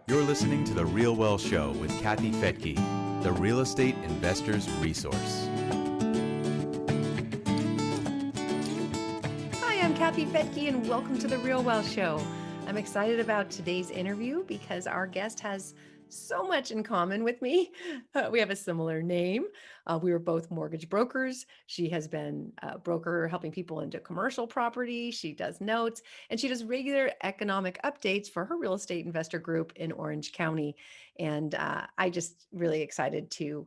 You're listening to The RealWealth Show with Kathy Fettke, the real estate investor's resource. Hi, I'm Kathy Fettke, and welcome to The RealWealth Show. I'm excited about today's interview because our guest has so much in common with me. We have a similar name. We were both mortgage brokers. She has been a broker helping people into commercial property. She does notes, and she does regular economic updates for her real estate investor group in Orange County. And I just really excited to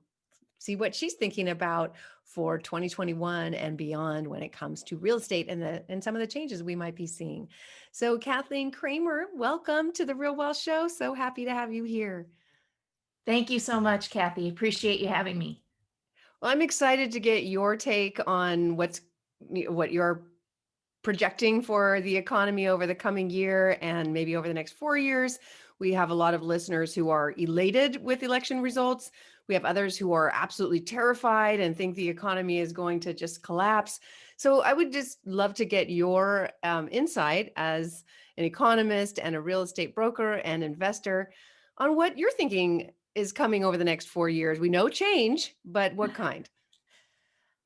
see what she's thinking about for 2021 and beyond when it comes to real estate and some of the changes we might be seeing. So Kathleen Kramer, welcome to the Real Wealth Show. So happy to have you here. Thank you so much, Kathy. Appreciate you having me. Well, I'm excited to get your take on what you're projecting for the economy over the coming year and maybe over the next 4 years. We have a lot of listeners who are elated with election results. We have others who are absolutely terrified and think the economy is going to just collapse. So I would just love to get your insight as an economist and a real estate broker and investor on what you're thinking is coming over the next 4 years. We know change, but what kind?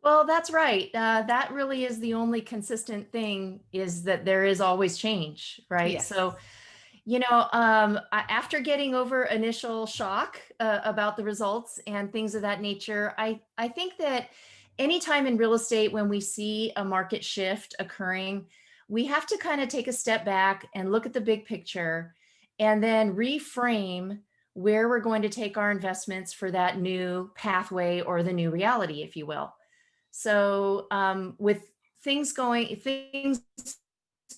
Well, that's right. That really is the only consistent thing, is that there is always change, right? Yes. So, after getting over initial shock about the results and things of that nature, I think that anytime in real estate when we see a market shift occurring, we have to kind of take a step back and look at the big picture and then reframe where we're going to take our investments for that new pathway or the new reality, if you will. So with things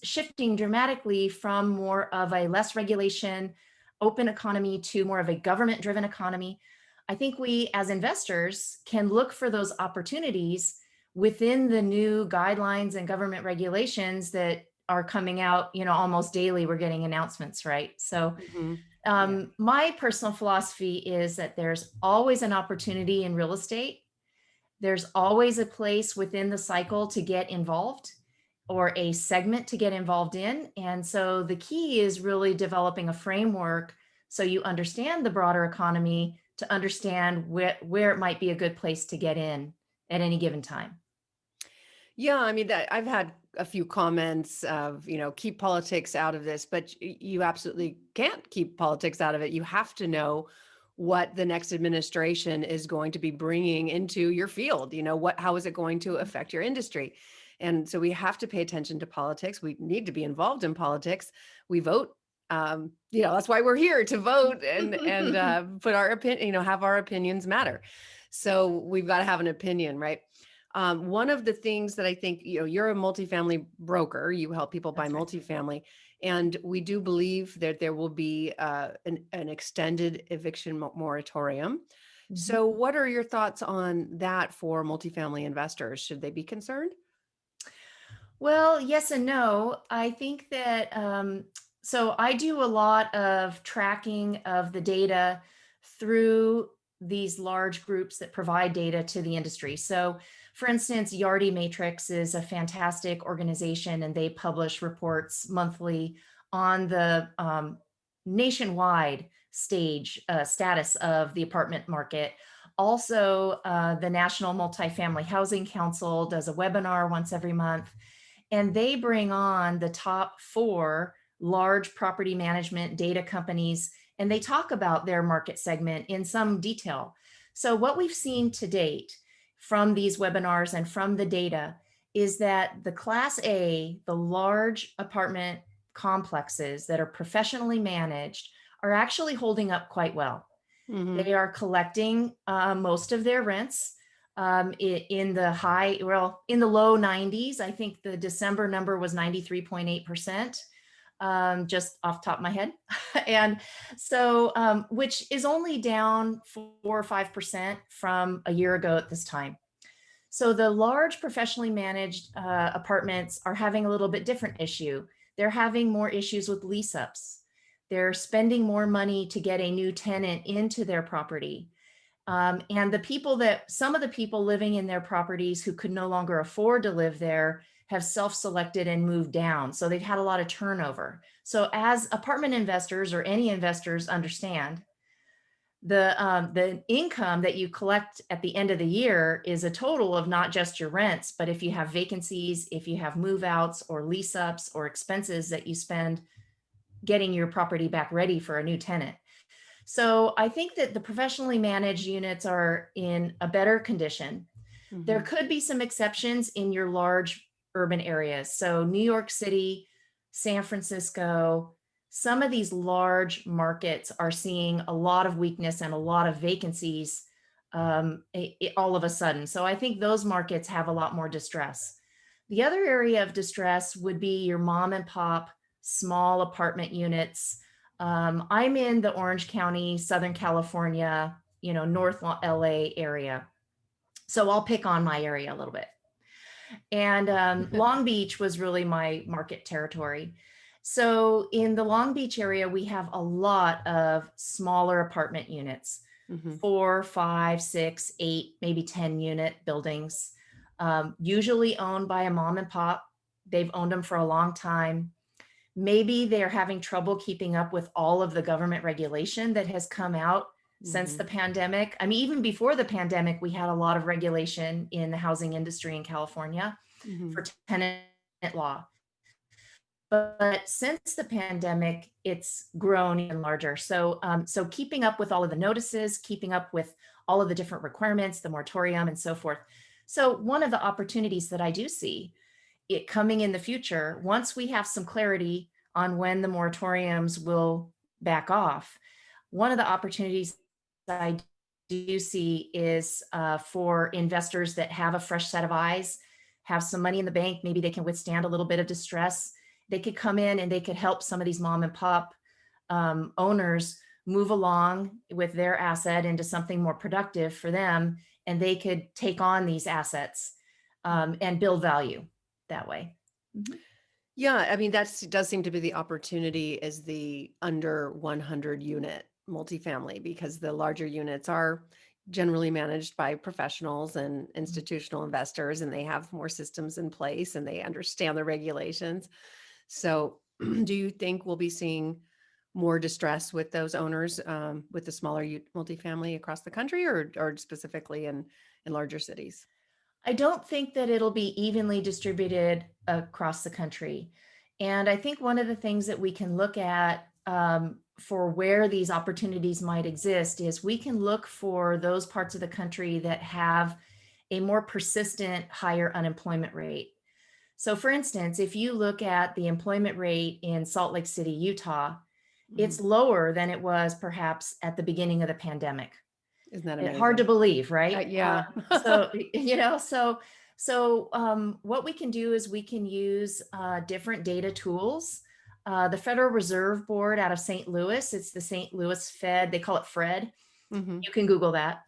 shifting dramatically from more of a less regulation, open economy to more of a government-driven economy, I think we as investors can look for those opportunities within the new guidelines and government regulations that are coming out, almost daily. We're getting announcements, right? So my personal philosophy is that there's always an opportunity in real estate. There's always a place within the cycle to get involved or a segment to get involved in. And so the key is really developing a framework so you understand the broader economy to understand where it might be a good place to get in at any given time. Yeah, I mean, I've had a few comments of, keep politics out of this, but you absolutely can't keep politics out of it. You have to know what the next administration is going to be bringing into your field. How is it going to affect your industry? And so we have to pay attention to politics. We need to be involved in politics. We vote. That's why we're here, to vote and put our opinion, have our opinions matter. So we've got to have an opinion, right? One of the things that I think, you're a multifamily broker, you help people buy multifamily, and we do believe that there will be an extended eviction moratorium. Mm-hmm. So what are your thoughts on that for multifamily investors? Should they be concerned? Well, yes and no. I think that, so I do a lot of tracking of the data through these large groups that provide data to the industry. So for instance, Yardi Matrix is a fantastic organization, and they publish reports monthly on the nationwide status of the apartment market. Also, the National Multifamily Housing Council does a webinar once every month, and they bring on the top 4 large property management data companies, and they talk about their market segment in some detail. So what we've seen to date from these webinars and from the data is that the Class A, the large apartment complexes that are professionally managed, are actually holding up quite well. Mm-hmm. They are collecting most of their rents in the low 90s. I think the December number was 93.8%. Just off the top of my head. And so, which is only down 4 or 5% from a year ago at this time. So the large professionally managed apartments are having a little bit different issue. They're having more issues with lease ups. They're spending more money to get a new tenant into their property. And some of the people living in their properties who could no longer afford to live there have self-selected and moved down. So they've had a lot of turnover. So as apartment investors or any investors understand, the income that you collect at the end of the year is a total of not just your rents, but if you have vacancies, if you have move outs or lease ups or expenses that you spend getting your property back ready for a new tenant. So I think that the professionally managed units are in a better condition. There Mhm. could be some exceptions in your large urban areas. So New York City, San Francisco, some of these large markets are seeing a lot of weakness and a lot of vacancies all of a sudden. So I think those markets have a lot more distress. The other area of distress would be your mom and pop small apartment units. I'm in the Orange County, Southern California, North LA area. So I'll pick on my area a little bit. And Long Beach was really my market territory. So in the Long Beach area, we have a lot of smaller apartment units, Mhm. 4, 5, 6, 8, maybe 10 unit buildings, usually owned by a mom and pop. They've owned them for a long time. Maybe they're having trouble keeping up with all of the government regulation that has come out since the Mhm. pandemic. I mean, even before the pandemic, we had a lot of regulation in the housing industry in California for Mhm. tenant law. But since the pandemic, it's grown even larger. So keeping up with all of the notices, keeping up with all of the different requirements, the moratorium and so forth. So one of the opportunities that I do see it coming in the future, once we have some clarity on when the moratoriums will back off, one of the opportunities that I do see is for investors that have a fresh set of eyes, have some money in the bank, maybe they can withstand a little bit of distress. They could come in and they could help some of these mom and pop owners move along with their asset into something more productive for them, and they could take on these assets and build value that way. Mhm. Yeah, I mean, does seem to be the opportunity is the under 100 unit multifamily because the larger units are generally managed by professionals and institutional investors, and they have more systems in place and they understand the regulations. So, do you think we'll be seeing more distress with those owners with the smaller multifamily across the country, or specifically in larger cities? I don't think that it'll be evenly distributed across the country. And I think one of the things that we can look at for where these opportunities might exist is we can look for those parts of the country that have a more persistent higher unemployment rate. So, for instance, if you look at the employment rate in Salt Lake City, Utah, it's Mhm. lower than it was perhaps at the beginning of the pandemic. Isn't that Hard to amazing? believe, right? Yeah. So what we can do is we can use different data tools. The Federal Reserve Board out of St. Louis, it's the St. Louis Fed, they call it Fred. Mhm. You can Google that.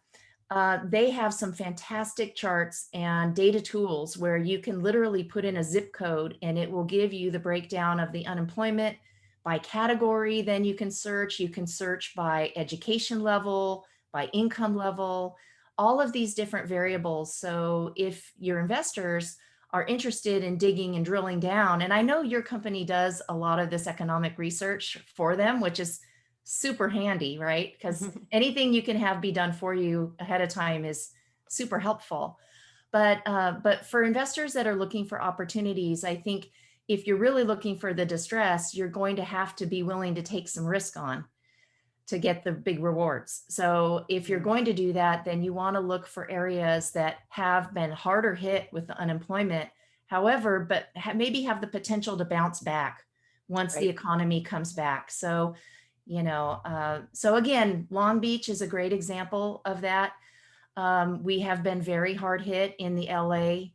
They have some fantastic charts and data tools where you can literally put in a zip code and it will give you the breakdown of the unemployment by category. Then you can search by education level, by income level, all of these different variables. So if your investors are interested in digging and drilling down, and I know your company does a lot of this economic research for them, which is super handy, right? Because anything you can have be done for you ahead of time is super helpful. But for investors that are looking for opportunities, I think if you're really looking for the distress, you're going to have to be willing to take some risk on to get the big rewards. So if you're Yeah. going to do that, then you want to look for areas that have been harder hit with the unemployment, however, but maybe have the potential to bounce back once the Right. economy comes back. So again, Long Beach is a great example of that. We have been very hard hit in the LA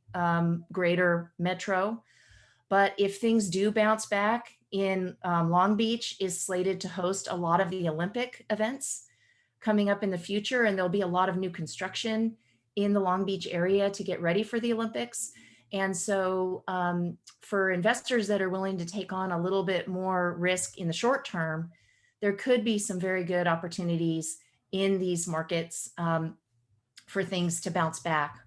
greater metro. But if things do bounce back in Long Beach is slated to host a lot of the Olympic events coming up in the future, and there'll be a lot of new construction in the Long Beach area to get ready for the Olympics. And so for investors that are willing to take on a little bit more risk in the short term, there could be some very good opportunities in these markets for things to bounce back.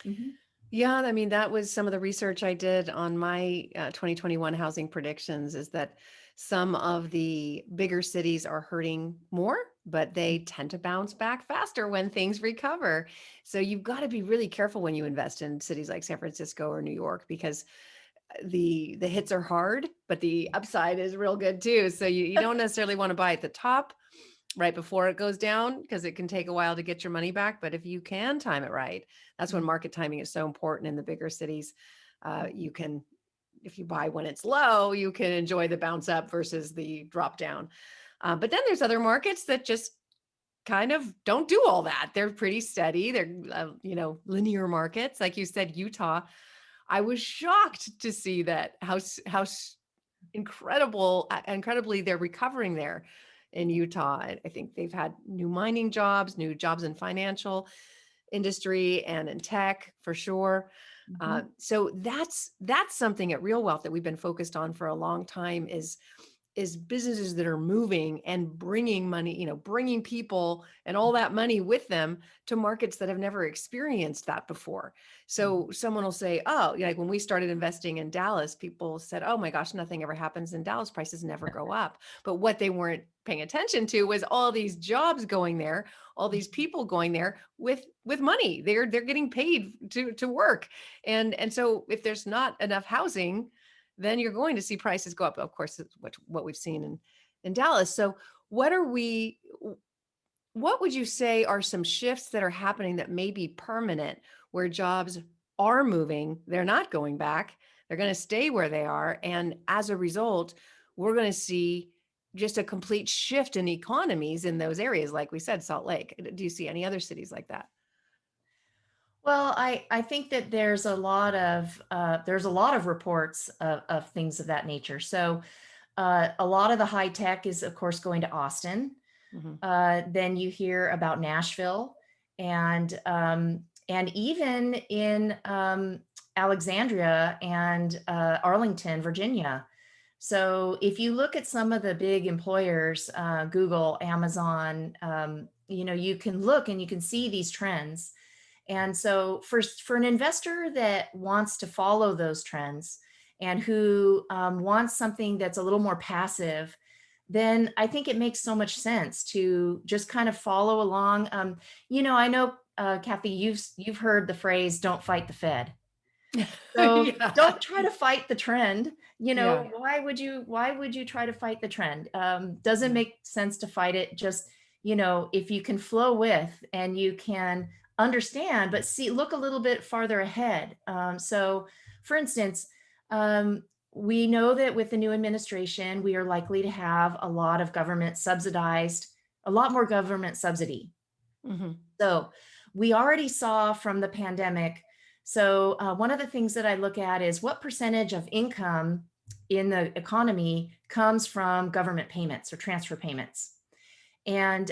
Mhm. Yeah, I mean, that was some of the research I did on my 2021 housing predictions is that some of the bigger cities are hurting more, but they tend to bounce back faster when things recover. So you've got to be really careful when you invest in cities like San Francisco or New York because the hits are hard, but the upside is real good too. So you don't necessarily want to buy at the top right before it goes down because it can take a while to get your money back. But if you can time it right, that's when market timing is so important in the bigger cities. You can, if you buy when it's low, you can enjoy the bounce up versus the drop down. But then there's other markets that just kind of don't do all that. They're pretty steady. They're, linear markets. Like you said, Utah, I was shocked to see that incredibly they're recovering there in Utah. I think they've had new mining jobs, new jobs in financial industry and in tech for sure. So that's something at Real Wealth that we've been focused on for a long time is businesses that are moving and bringing money, bringing people and all that money with them to markets that have never experienced that before. So someone will say, oh, like when we started investing in Dallas, people said, oh my gosh, nothing ever happens in Dallas. Prices never go up. But what they weren't paying attention to was all these jobs going there, all these people going there with money. They're getting paid to work. And so if there's not enough housing, then you're going to see prices go up. Of course, it's what we've seen in Dallas. So what would you say are some shifts that are happening that may be permanent where jobs are moving, they're not going back, they're going to stay where they are. And as a result, we're going to see just a complete shift in economies in those areas. Like we said, Salt Lake. Do you see any other cities like that? Well, I think that there's a lot of reports of things of that nature. So a lot of the high tech is, of course, going to Austin. Mhm. Then you hear about Nashville, and even in Alexandria and Arlington, Virginia. So if you look at some of the big employers, Google, Amazon, you can look and you can see these trends. And so for an investor that wants to follow those trends and who wants something that's a little more passive, then I think it makes so much sense to just kind of follow along. I know, Kathy, you've heard the phrase "don't fight the Fed." So Yeah. don't try to fight the trend. Yeah. Why would you try to fight the trend? Doesn't Yeah. make sense to fight it. Just, if you can flow with and you can understand, but look a little bit farther ahead. So for instance, we know that with the new administration, we are likely to have a lot more government subsidy. Mhm. So we already saw from the pandemic. So one of the things that I look at is what percentage of income in the economy comes from government payments or transfer payments. And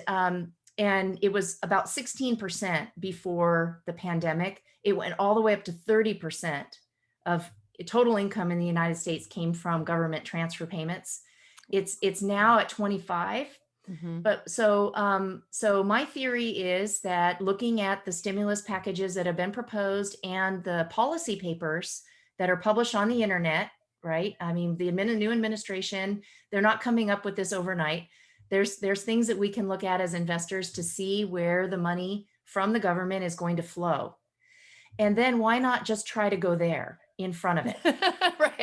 it was about 16% before the pandemic. It went all the way up to 30% of total income in the United States came from government transfer payments. It's now at 25. Mhm. But so my theory is that looking at the stimulus packages that have been proposed and the policy papers that are published on the internet, right? I mean, the new administration, they're not coming up with this overnight. There's things that we can look at as investors to see where the money from the government is going to flow. And then why not just try to go there in front of it? Right.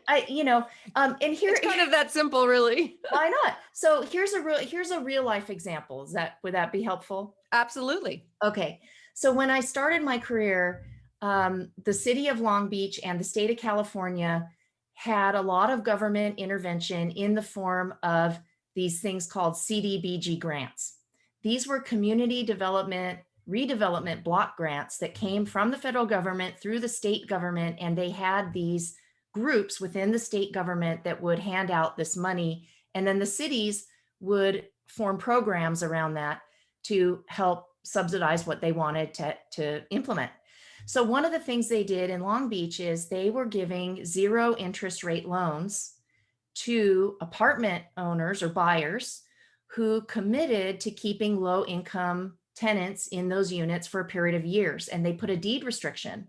And here, It's kind of that simple, really. why not? So here's a real life example. Would that be helpful? Absolutely. Okay. So when I started my career, the city of Long Beach and the state of California had a lot of government intervention in the form of these things called CDBG grants. These were community development, redevelopment block grants that came from the federal government through the state government, and they had these groups within the state government that would hand out this money, and then the cities would form programs around that to help subsidize what they wanted to implement. So one of the things they did in Long Beach is they were giving 0 interest rate loans to apartment owners or buyers who committed to keeping low income tenants in those units for a period of years. And they put a deed restriction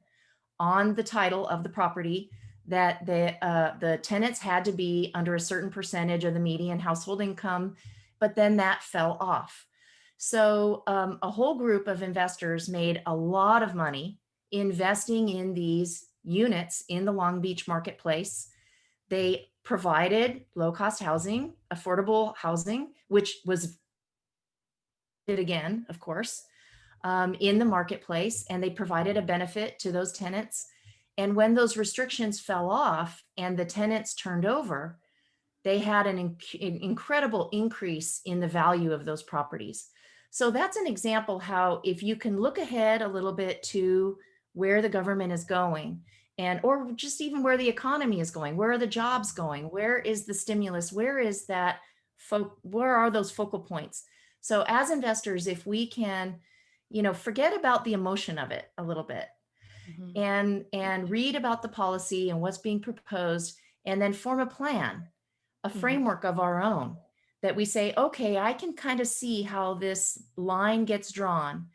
on the title of the property that the tenants had to be under a certain percentage of the median household income, but then that fell off. So a whole group of investors made a lot of money investing in these units in the Long Beach marketplace. They provided low-cost housing, affordable housing, which was it again, of course, in the marketplace, and they provided a benefit to those tenants. And when those restrictions fell off and the tenants turned over, they had an incredible increase in the value of those properties. So that's an example how if you can look ahead a little bit to where the government is going, and or just even where the economy is going, where are the jobs going, where is the stimulus, where is that where are those focal points? So as investors, if we can, forget about the emotion of it a little bit, and read about the policy and what's being proposed, and then form a plan, a framework of our own that we say, okay, I can kind of see how this line gets drawn.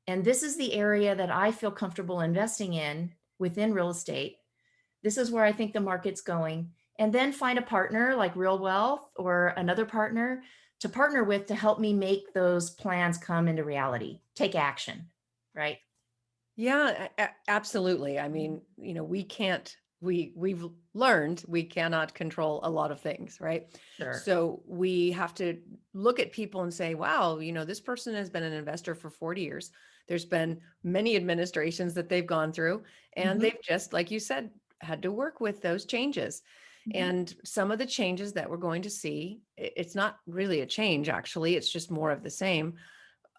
And this is the area that I feel comfortable investing in within real estate. This is where I think the market's going. And then find a partner like RealWealth or another partner to partner with to help me make those plans come into reality, take action, right? Yeah, absolutely. I mean, we've learned we cannot control a lot of things, right? Sure. So we have to look at people and say, wow, this person has been an investor for 40 years. There's been many administrations that they've gone through, and they've just, like you said, had to work with those changes. And some of the changes that we're going to see, it's not really a change, actually. It's just more of the same.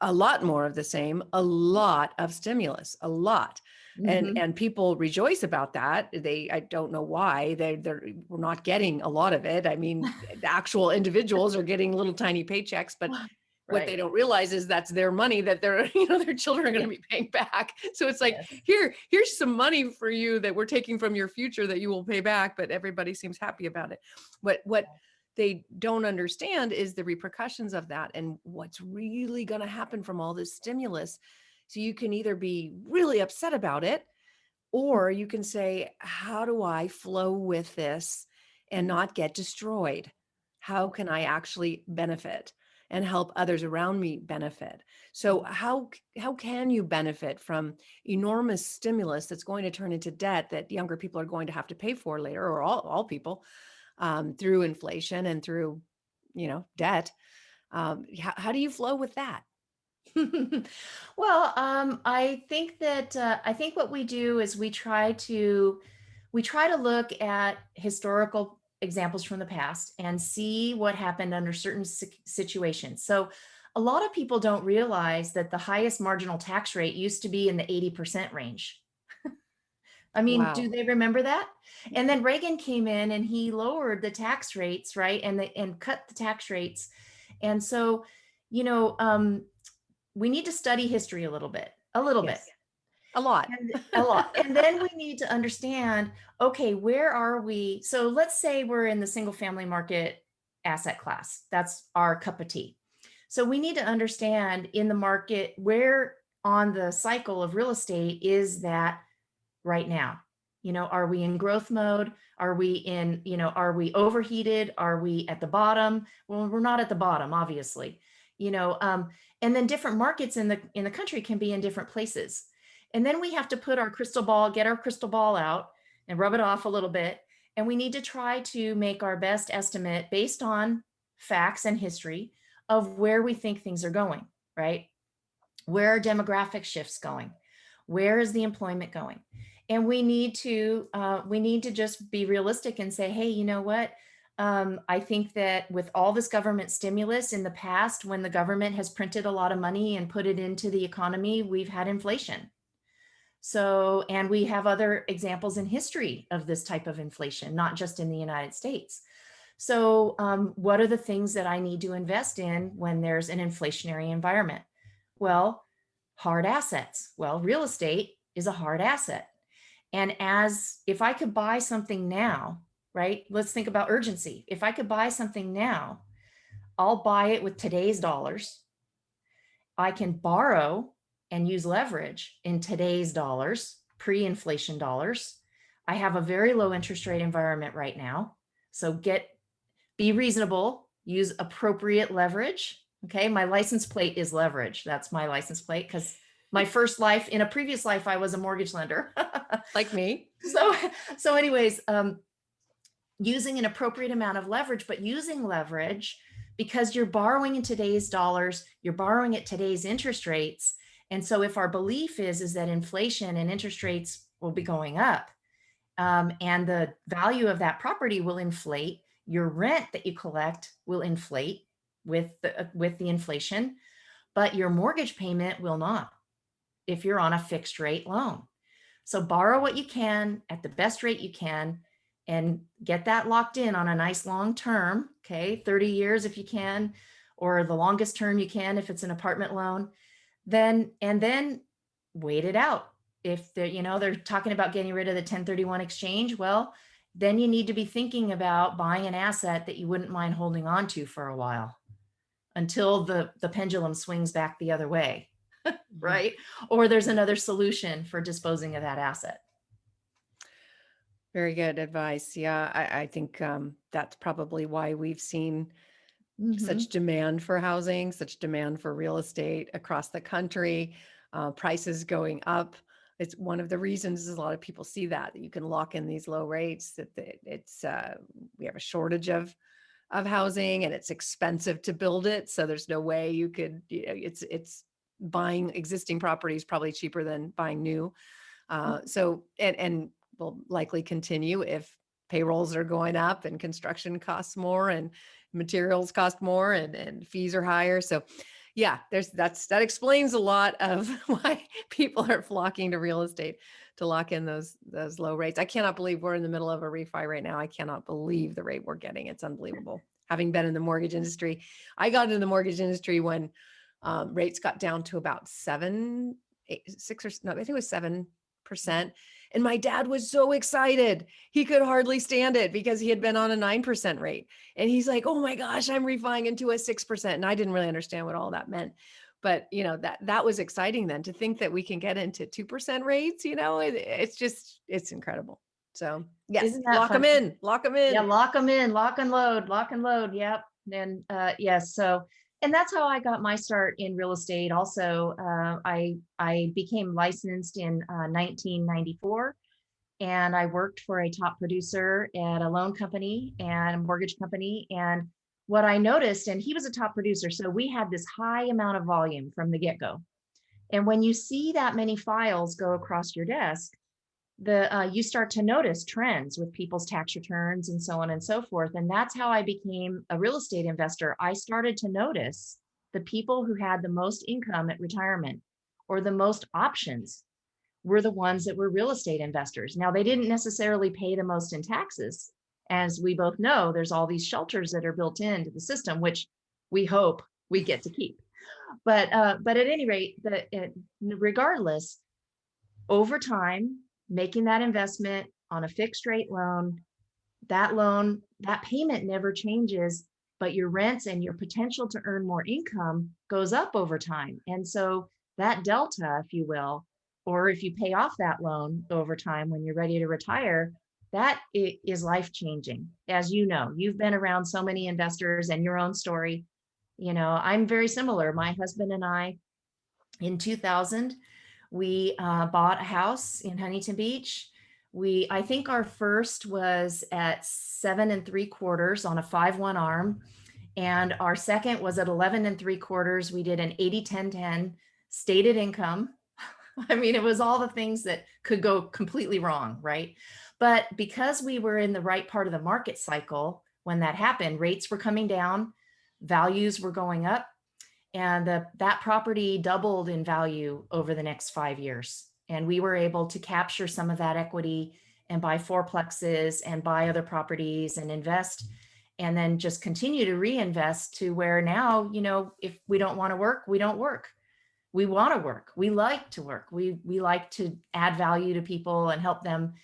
A lot more of the same, a lot of stimulus, a lot. And people rejoice about that. I don't know why we're not getting a lot of it. I mean, the actual individuals are getting little tiny paychecks, but what they don't realize is that's their money that their children are going to be paying back. So it's like, here's some money for you that we're taking from your future that you will pay back, but everybody seems happy about it. What they don't understand is the repercussions of that and what's really going to happen from all this stimulus. So you can either be really upset about it, or you can say, how do I flow with this and not get destroyed? How can I actually benefit and help others around me benefit? So how can you benefit from enormous stimulus that's going to turn into debt that younger people are going to have to pay for later, or all people, through inflation and through, debt? How do you flow with that? Well, I think that I think what we do is we try to look at historical examples from the past and see what happened under certain situations. So a lot of people don't realize that the highest marginal tax rate used to be in the 80% range. I mean, Wow. do they remember that? And then Reagan came in and he lowered the tax rates, right? And cut the tax rates. And so, we need to study history a little bit, A lot. a lot. And then we need to understand, okay, where are we? So let's say we're in the single family market asset class. That's our cup of tea. So we need to understand in the market, where on the cycle of real estate is that right now? Are we in growth mode? Are we overheated? Are we at the bottom? Well, we're not at the bottom, obviously. And then different markets in the country can be in different places. And then we have to get our crystal ball out and rub it off a little bit. And we need to try to make our best estimate based on facts and history of where we think things are going, right? Where are demographic shifts going? Where is the employment going? And we need to just be realistic and say, hey, you know what? I think that with all this government stimulus in the past, when the government has printed a lot of money and put it into the economy, we've had inflation. So, and we have other examples in history of this type of inflation, not just in the United States. So, what are the things that I need to invest in when there's an inflationary environment? Well, hard assets. Well, real estate is a hard asset. And if I could buy something now, right? Let's think about urgency. If I could buy something now, I'll buy it with today's dollars. I can borrow and use leverage in today's dollars, pre-inflation dollars. I have a very low interest rate environment right now. So be reasonable, use appropriate leverage. Okay. My license plate is leverage. That's my license plate because my first life, in a previous life, I was a mortgage lender. Like me. So anyways, using an appropriate amount of leverage, but using leverage because you're borrowing in today's dollars, you're borrowing at today's interest rates. And so if our belief is that inflation and interest rates will be going up, and the value of that property will inflate, your rent that you collect will inflate with the inflation, but your mortgage payment will not if you're on a fixed rate loan. So borrow what you can at the best rate you can and get that locked in on a nice long term, okay, 30 years if you can, or the longest term you can if it's an apartment loan. Then wait it out. If they're talking about getting rid of the 1031 exchange, well, then you need to be thinking about buying an asset that you wouldn't mind holding on to for a while until the pendulum swings back the other way, right? Or there's another solution for disposing of that asset. Very good advice. Yeah, I think that's probably why we've seen such demand for housing, such demand for real estate across the country, prices going up. It's one of the reasons is a lot of people see that you can lock in these low rates, that we have a shortage of housing and it's expensive to build it. So there's no way you could, it's buying existing properties probably cheaper than buying new. So will likely continue if payrolls are going up and construction costs more and materials cost more and fees are higher. So yeah, that explains a lot of why people are flocking to real estate to lock in those low rates. I cannot believe we're in the middle of a refi right now. I cannot believe the rate we're getting. It's unbelievable. Having been in the mortgage industry, I got into the mortgage industry when rates got down to about 7%. I think it was 7%. And my dad was so excited. He could hardly stand it because he had been on a 9% rate. And he's like, oh my gosh, I'm refining into a 6%. And I didn't really understand what all that meant. But, that was exciting then to think that we can get into 2% rates, it's incredible. So yes, lock them in. Yeah, lock them in, lock and load. Yep. And yes. So, and that's how I got my start in real estate. Also, I became licensed in 1994, and I worked for a top producer at a loan company and a mortgage company. And what I noticed, and he was a top producer, so we had this high amount of volume from the get-go. And when you see that many files go across your desk, you start to notice trends with people's tax returns and so on and so forth. And that's how I became a real estate investor. I started to notice the people who had the most income at retirement or the most options were the ones that were real estate investors. Now, they didn't necessarily pay the most in taxes. As we both know, there's all these shelters that are built into the system, which we hope we get to keep. But at any rate, regardless, over time, making that investment on a fixed rate loan, that payment never changes, but your rents and your potential to earn more income goes up over time. And so that delta, if you will, or if you pay off that loan over time when you're ready to retire, that is life-changing. As you know, you've been around so many investors and your own story. I'm very similar. My husband and I, in 2000, we bought a house in Huntington Beach. I think our first was at 7 3/4 on a 5-1 arm. And our second was at 11 3/4. We did an 80-10-10 stated income. I mean, it was all the things that could go completely wrong, right? But because we were in the right part of the market cycle when that happened, rates were coming down, values were going up, and that property doubled in value over the next 5 years. And we were able to capture some of that equity and buy fourplexes and buy other properties and invest, and then just continue to reinvest to where now, if we don't want to work, we don't work. We want to work. We like to work. We like to add value to people and help them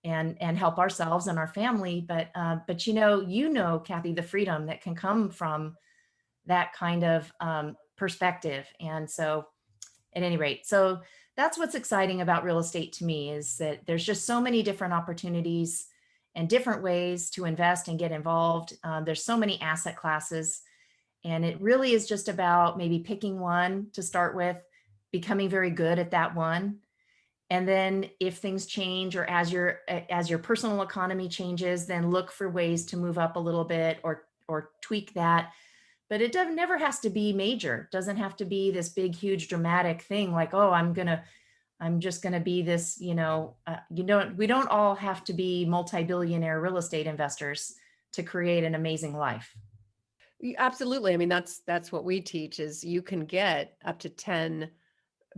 and help ourselves and our family. But Kathy, the freedom that can come from that kind of perspective. And so at any rate, so that's what's exciting about real estate to me, is that there's just so many different opportunities and different ways to invest and get involved. There's so many asset classes, and it really is just about maybe picking one to start with, becoming very good at that one. And then if things change, or as your personal economy changes, then look for ways to move up a little bit, or tweak that. But it doesn't never has to be major. It doesn't have to be this big, huge, dramatic thing like, oh, I'm just gonna be this, we don't all have to be multi-billionaire real estate investors to create an amazing life. Absolutely. I mean, that's what we teach is you can get up to 10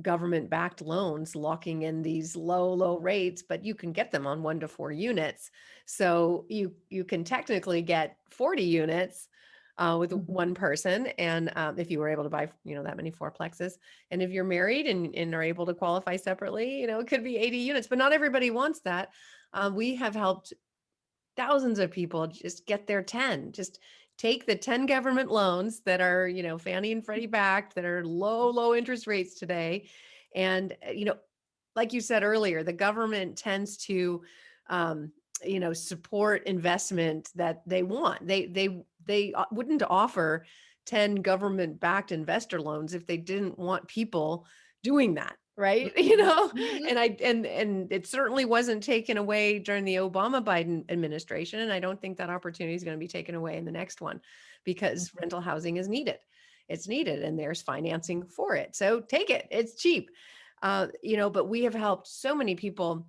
government-backed loans locking in these low rates, but you can get them on 1 to 4 units. So you can technically get 40 units with one person, and if you were able to buy that many fourplexes, and if you're married and are able to qualify separately, it could be 80 units, but not everybody wants that. We have helped thousands of people just get their 10. Just take the 10 government loans that are, Fannie and Freddie backed, that are low interest rates today. And, like you said earlier, the government tends to, support investment that they want. They wouldn't offer 10 government backed investor loans if they didn't want people doing that. Right. Mhm. And it certainly wasn't taken away during the Obama Biden administration. And I don't think that opportunity is going to be taken away in the next one, because rental housing is needed. It's needed, and there's financing for it. So take it. It's cheap. But we have helped so many people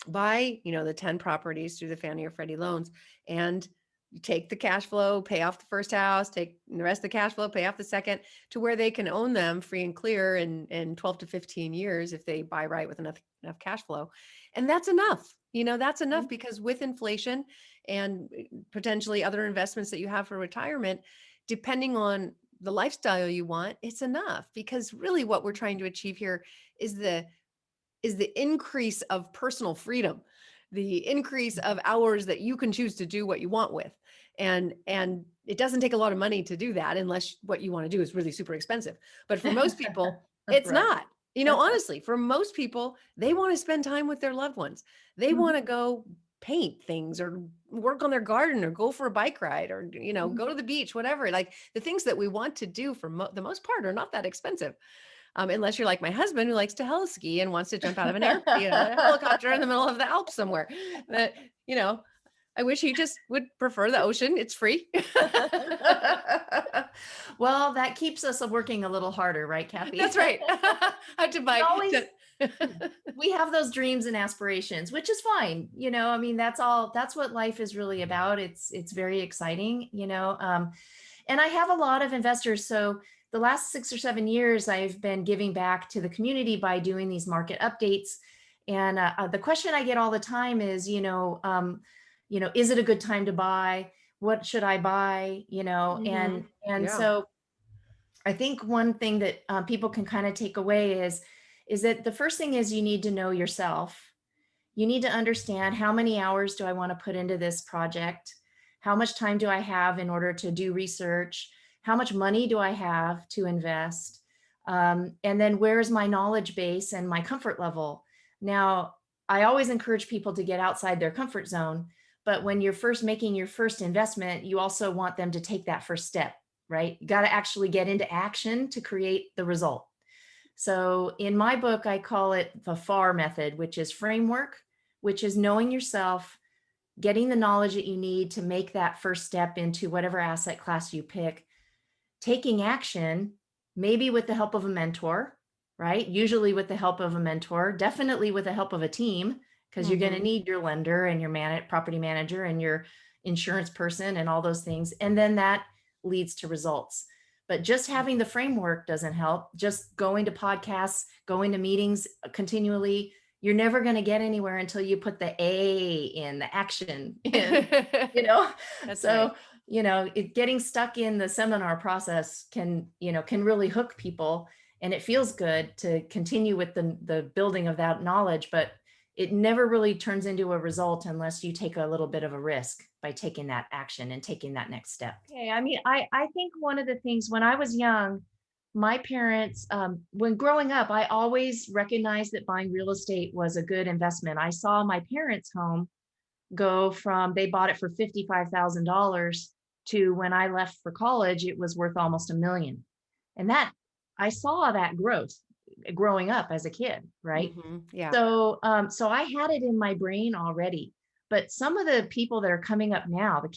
buy, the 10 properties through the Fannie or Freddie loans, and you take the cash flow, pay off the first house, take the rest of the cash flow, pay off the second, to where they can own them free and clear in 12 to 15 years if they buy right with enough cash flow. And that's enough. That's enough, because with inflation and potentially other investments that you have for retirement, depending on the lifestyle you want, it's enough. Because really what we're trying to achieve here is the increase of personal freedom, the increase of hours that you can choose to do what you want with. And it doesn't take a lot of money to do that, unless what you want to do is really super expensive. But for most people, it's Right. not. Honestly, for most people, they want to spend time with their loved ones. They want to go paint things, or work on their garden, or go for a bike ride, or go to the beach, whatever. Like, the things that we want to do for the most part are not that expensive. Unless you're like my husband, who likes to heli-ski and wants to jump out of a helicopter in the middle of the Alps somewhere. But, I wish he just would prefer the ocean. It's free. Well, that keeps us working a little harder, right, Kathy? That's right. I have to buy. Always, we have those dreams and aspirations, which is fine. I mean, that's what life is really about. It's very exciting, and I have a lot of investors. So the last 6 or 7 years, I've been giving back to the community by doing these market updates. And the question I get all the time is, is it a good time to buy? What should I buy? And Yeah. so I think one thing that people can kind of take away is that the first thing is, you need to know yourself. You need to understand, how many hours do I want to put into this project? How much time do I have in order to do research? How much money do I have to invest? And then where's my knowledge base and my comfort level? Now, I always encourage people to get outside their comfort zone, but when you're first making your first investment, you also want them to take that first step, right? You got to actually get into action to create the result. So in my book, I call it the FAR method, which is framework, which is knowing yourself, getting the knowledge that you need to make that first step into whatever asset class you pick, taking action, maybe with the help of a mentor, right? Usually with the help of a mentor, definitely with the help of a team, because you're going to need your lender and your property manager and your insurance person and all those things. And then that leads to results. But just having the framework doesn't help. Just going to podcasts, going to meetings continually, you're never going to get anywhere until you put the A in, the action in, That's so right. getting stuck in the seminar process can really hook people, and it feels good to continue with the building of that knowledge, but it never really turns into a result unless you take a little bit of a risk by taking that action and taking that next step. Okay, I mean, I think one of the things, when I was young, my parents, when growing up, I always recognized that buying real estate was a good investment. I saw my parents' home go from, they bought it for $55,000 to when I left for college, it was worth almost $1 million. And that, I saw that growth growing up as a kid, right? Yeah. So I had it in my brain already. But some of the people that are coming up now, the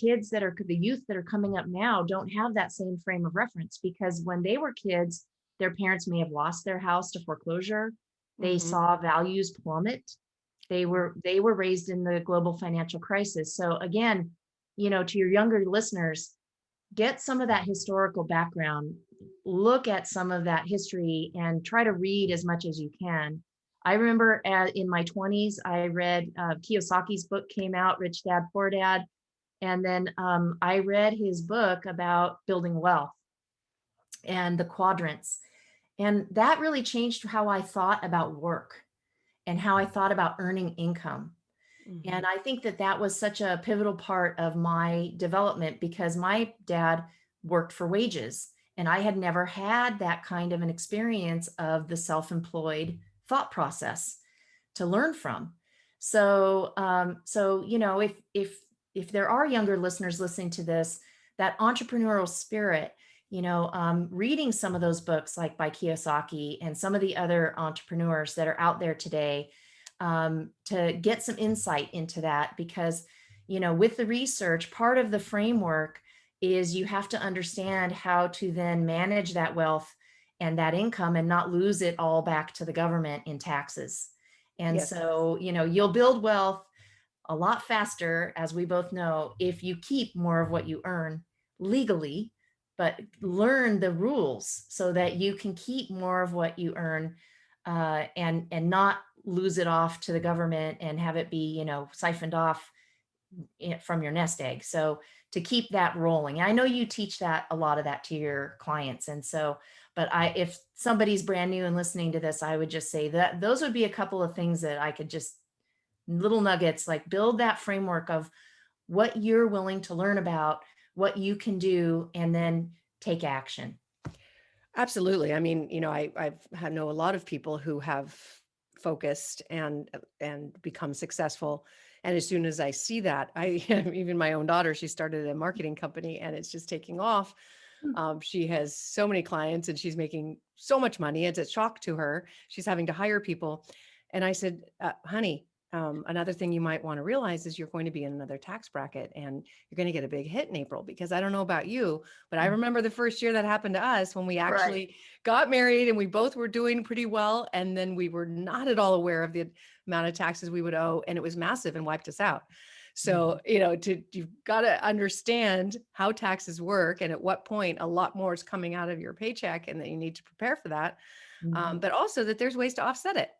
youth that are coming up now, don't have that same frame of reference, because when they were kids, their parents may have lost their house to foreclosure. They Hmm. saw values plummet. They were raised in the global financial crisis. So again, to your younger listeners, get some of that historical background, look at some of that history, and try to read as much as you can. I remember in my 20s, I read Kiyosaki's book came out, Rich Dad, Poor Dad. And then I read his book about building wealth and the quadrants. And that really changed how I thought about work and how I thought about earning income. Hmm. And I think that that was such a pivotal part of my development, because my dad worked for wages and I had never had that kind of an experience of the self-employed thought process to learn from. So if there are younger listeners listening to this, that entrepreneurial spirit, reading some of those books like by Kiyosaki and some of the other entrepreneurs that are out there today, to get some insight into that. Because with the research, part of the framework is you have to understand how to then manage that wealth and that income and not lose it all back to the government in taxes. And Yes. so, you'll build wealth a lot faster, as we both know, if you keep more of what you earn legally, but learn the rules so that you can keep more of what you earn, and not lose it off to the government and have it be, siphoned off from your nest egg. So to keep that rolling, I know you teach that, a lot of that, to your clients. And so, if somebody's brand new and listening to this, I would just say that those would be a couple of things that I could just, little nuggets, like build that framework of what you're willing to learn about, what you can do, and then take action. Absolutely. I mean, know a lot of people who have focused and become successful. And as soon as I see that, I even my own daughter, she started a marketing company and it's just taking off. Hmm. She has so many clients and she's making so much money. It's a shock to her. She's having to hire people. And I said, honey, another thing you might want to realize is you're going to be in another tax bracket and you're going to get a big hit in April, because I don't know about you, but I remember the first year that happened to us when we Right. actually got married and we both were doing pretty well. And then we were not at all aware of the amount of taxes we would owe. And it was massive and wiped us out. So, you've got to understand how taxes work and at what point a lot more is coming out of your paycheck and that you need to prepare for that. Mhm. But also that there's ways to offset it.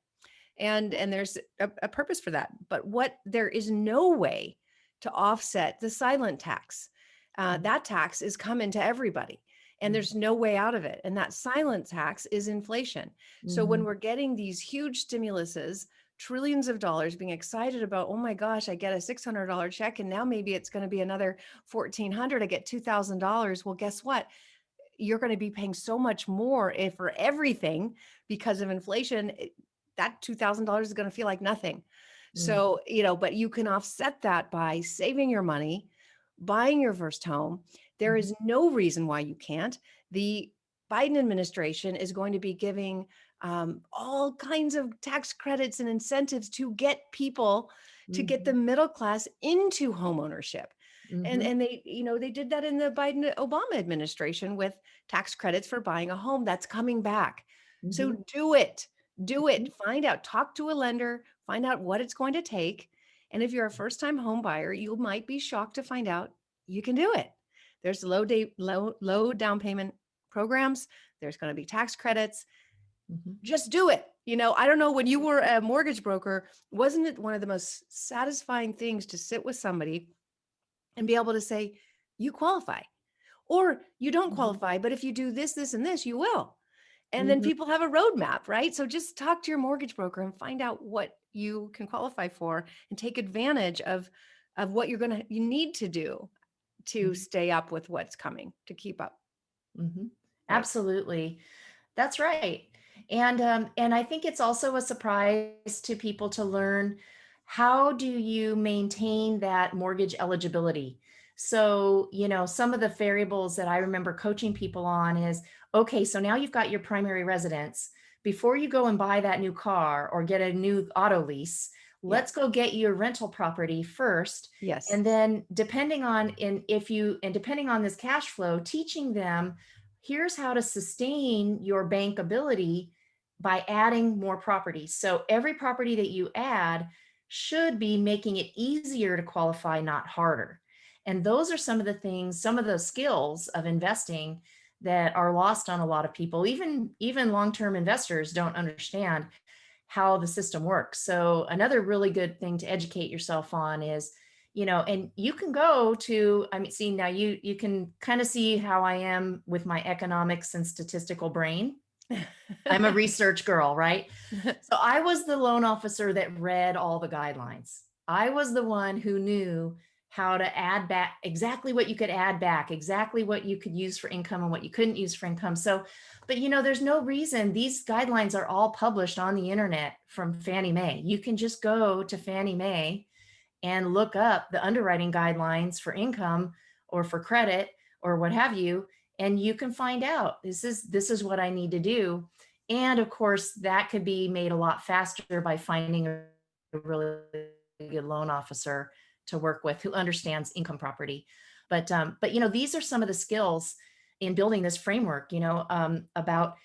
And there's a purpose for that. But there is no way to offset the silent tax. That tax is coming to everybody. And there's no way out of it. And that silent tax is inflation. So when Mhm. we're getting these huge stimuluses, trillions of dollars, being excited about, oh my gosh, I get a $600 check and now maybe it's going to be another $1,400. I get $2,000. Well, guess what? You're going to be paying so much more for everything because of inflation. That $2,000 is going to feel like nothing. Mhm. So, but you can offset that by saving your money, buying your first home. There Mhm. is no reason why you can't. The Biden administration is going to be giving all kinds of tax credits and incentives to get people, to get the Mhm. middle class into home ownership. And Mhm. and they did that in the Biden Obama administration with tax credits for buying a home. That's coming back. So Mhm. do it. Do Mhm. it. Find out, talk to a lender, find out what it's going to take. And if you're a first-time home buyer, you might be shocked to find out you can do it. There's low down payment programs. There's going to be tax credits. Mhm. Just do it. I don't know, when you were a mortgage broker, wasn't it one of the most satisfying things to sit with somebody and be able to say, you qualify, or you don't Mhm. qualify, but if you do this, this, and this, you will. And then Mhm. people have a roadmap, right? So just talk to your mortgage broker and find out what you can qualify for and take advantage of what you need to do to Mhm. stay up with what's coming, to keep up. Mhm. Right. Absolutely. That's right. And I think it's also a surprise to people to learn, how do you maintain that mortgage eligibility? So, some of the variables that I remember coaching people on is, okay, so now you've got your primary residence. Before you go and buy that new car or get a new auto lease, Yeah. let's go get you a rental property first. Yes. And then depending on this cash flow, teaching them, here's how to sustain your bankability by adding more properties. So every property that you add should be making it easier to qualify, not harder. And those are some of the things, some of the skills of investing that are lost on a lot of people. Even long-term investors don't understand how the system works. So another really good thing to educate yourself on is, and you can go to, I mean, see, now you can kind of see how I am with my economics and statistical brain. I'm a research girl, right? So I was the loan officer that read all the guidelines. I was the one who knew how to add back, exactly what you could add back, exactly what you could use for income and what you couldn't use for income. So, but there's no reason. These guidelines are all published on the internet from Fannie Mae. You can just go to Fannie Mae and look up the underwriting guidelines for income or for credit or what have you, and you can find out, this is what I need to do. And of course, that could be made a lot faster by finding a really good loan officer to work with who understands income property. But these are some of the skills in building this framework, about,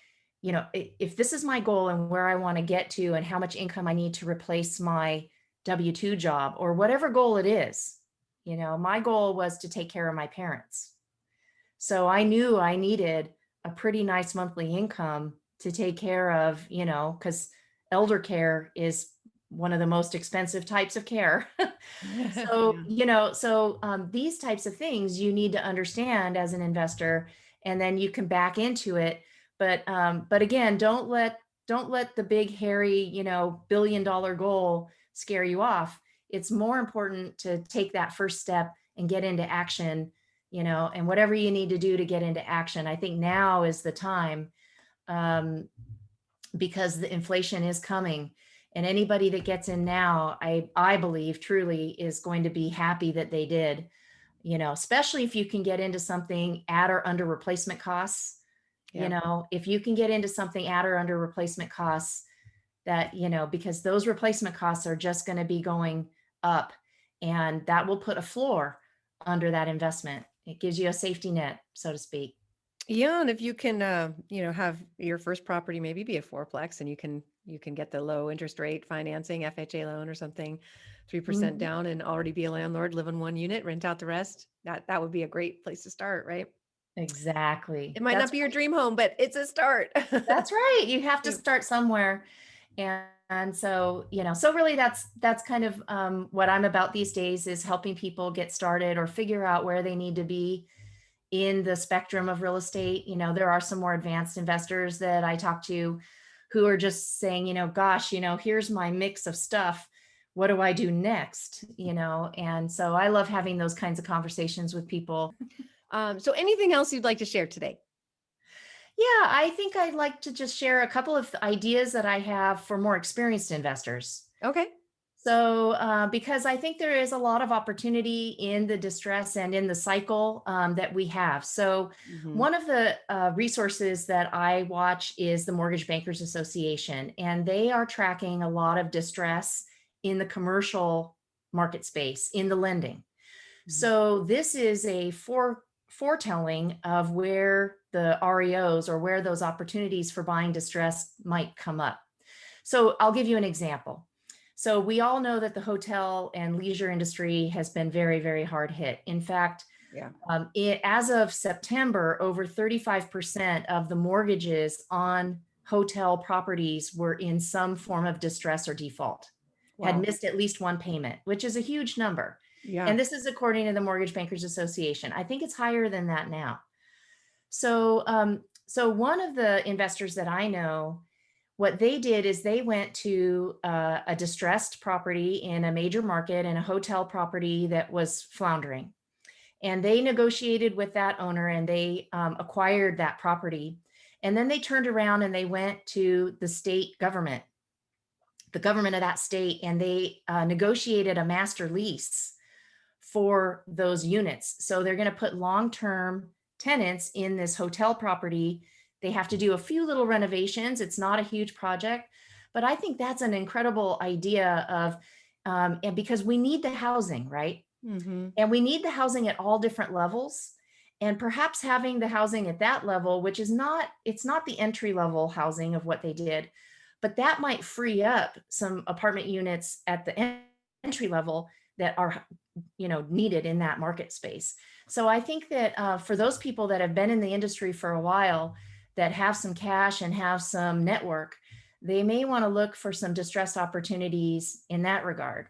if this is my goal and where I want to get to and how much income I need to replace my W-2 job or whatever goal it is. My goal was to take care of my parents. So I knew I needed a pretty nice monthly income to take care of, because elder care is one of the most expensive types of care. So, Yeah. these types of things you need to understand as an investor, and then you can back into it. But again, don't let the big, hairy, billion-dollar goal scare you off. It's more important to take that first step and get into action, and whatever you need to do to get into action. I think now is the time, because the inflation is coming, and anybody that gets in now, I believe truly is going to be happy that they did, especially if you can get into something at or under replacement costs. Yeah. If you can get into something at or under replacement costs, that, because those replacement costs are just going to be going up, and that will put a floor under that investment. It gives you a safety net, so to speak. Yeah, and if you can, have your first property maybe be a fourplex, and you can get the low interest rate financing, FHA loan or something, 3% Mhm. down, and already be a landlord, live in one unit, rent out the rest. That would be a great place to start, right? Exactly. It might not That's be your right. dream home, but it's a start. That's right. You have to Yeah. start somewhere. And so, so really that's kind of what I'm about these days, is helping people get started or figure out where they need to be in the spectrum of real estate. There are some more advanced investors that I talk to who are just saying, gosh, here's my mix of stuff. What do I do next? And so I love having those kinds of conversations with people. So anything else you'd like to share today? Yeah, I think I'd like to just share a couple of ideas that I have for more experienced investors. Okay. So, because I think there is a lot of opportunity in the distress and in the cycle that we have. So, Hmm. one of the resources that I watch is the Mortgage Bankers Association, and they are tracking a lot of distress in the commercial market space, in the lending. Hmm. So, this is a foretelling of where the REOs, or where those opportunities for buying distress might come up. So, I'll give you an example. So we all know that the hotel and leisure industry has been very, very hard hit. In fact, Yeah. as of September, over 35% of the mortgages on hotel properties were in some form of distress or default, had Wow. missed at least one payment, which is a huge number. Yeah. And this is according to the Mortgage Bankers Association. I think it's higher than that now. So one of the investors that I know, what they did is they went to a distressed property in a major market and a hotel property that was floundering. And they negotiated with that owner and they acquired that property. And then they turned around and they went to the state government, the government of that state, and they negotiated a master lease for those units. So they're going to put long-term tenants in this hotel property. They have to do a few little renovations. It's not a huge project, but I think that's an incredible idea of, and because we need the housing, right? Mm-hmm. And we need the housing at all different levels. And perhaps having the housing at that level, which is not, it's not the entry level housing of what they did, but that might free up some apartment units at the entry level that are, needed in that market space. So I think that for those people that have been in the industry for a while, that have some cash and have some network, they may want to look for some distressed opportunities in that regard.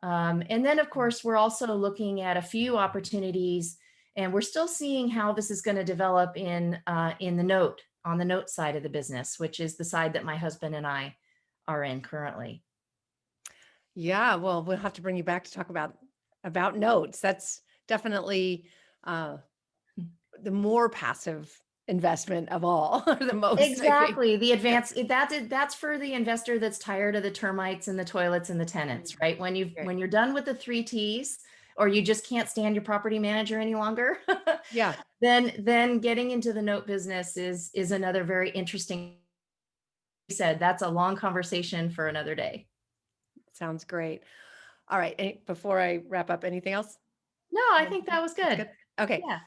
And then, of course, we're also looking at a few opportunities, and we're still seeing how this is going to develop in on the note side of the business, which is the side that my husband and I are in currently. Yeah, well, we'll have to bring you back to talk about notes. That's definitely the more passive investment of all, or the most. Exactly. The advance that's for the investor that's tired of the termites and the toilets and the tenants, right? When you're done with the 3 T's, or you just can't stand your property manager any longer, Yeah. then getting into the note business is another very interesting. You said that's a long conversation for another day. Sounds great. All right. Before I wrap up, anything else? No, I think that was good. Okay. Yeah.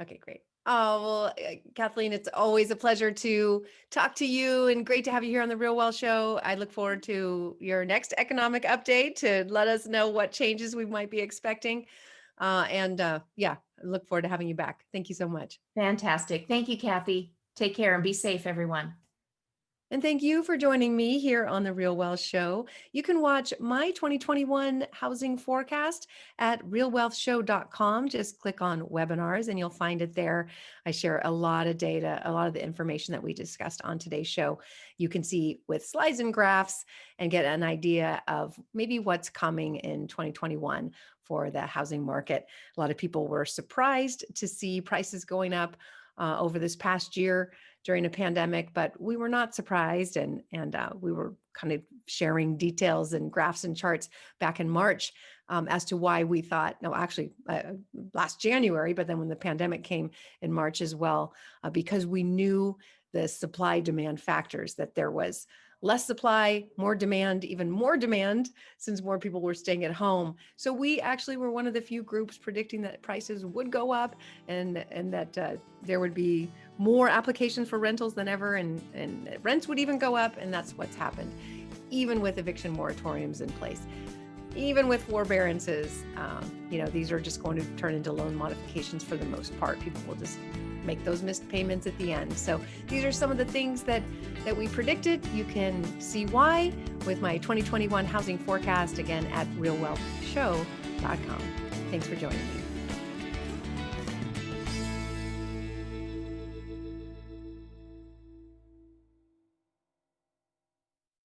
Okay, great. Oh, well, Kathleen, it's always a pleasure to talk to you and great to have you here on the Real Wealth Show. I look forward to your next economic update to let us know what changes we might be expecting. Yeah, I look forward to having you back. Thank you so much. Fantastic. Thank you, Kathy. Take care and be safe, everyone. And thank you for joining me here on the Real Wealth Show. You can watch my 2021 housing forecast at realwealthshow.com. Just click on webinars and you'll find it there. I share a lot of data, a lot of the information that we discussed on today's show. You can see with slides and graphs and get an idea of maybe what's coming in 2021 for the housing market. A lot of people were surprised to see prices going up over this past year during a pandemic, but we were not surprised, and we were kind of sharing details and graphs and charts back in March as to why we thought, no, actually last January, but then when the pandemic came in March as well, because we knew the supply demand factors, that there was less supply, more demand, even more demand, since more people were staying at home. So we actually were one of the few groups predicting that prices would go up and that there would be more applications for rentals than ever, and rents would even go up. And that's what's happened, even with eviction moratoriums in place, even with forbearances. These are just going to turn into loan modifications for the most part. People will just make those missed payments at the end. So these are some of the things that we predicted. You can see why with my 2021 housing forecast, again, at realwealthshow.com. Thanks for joining me.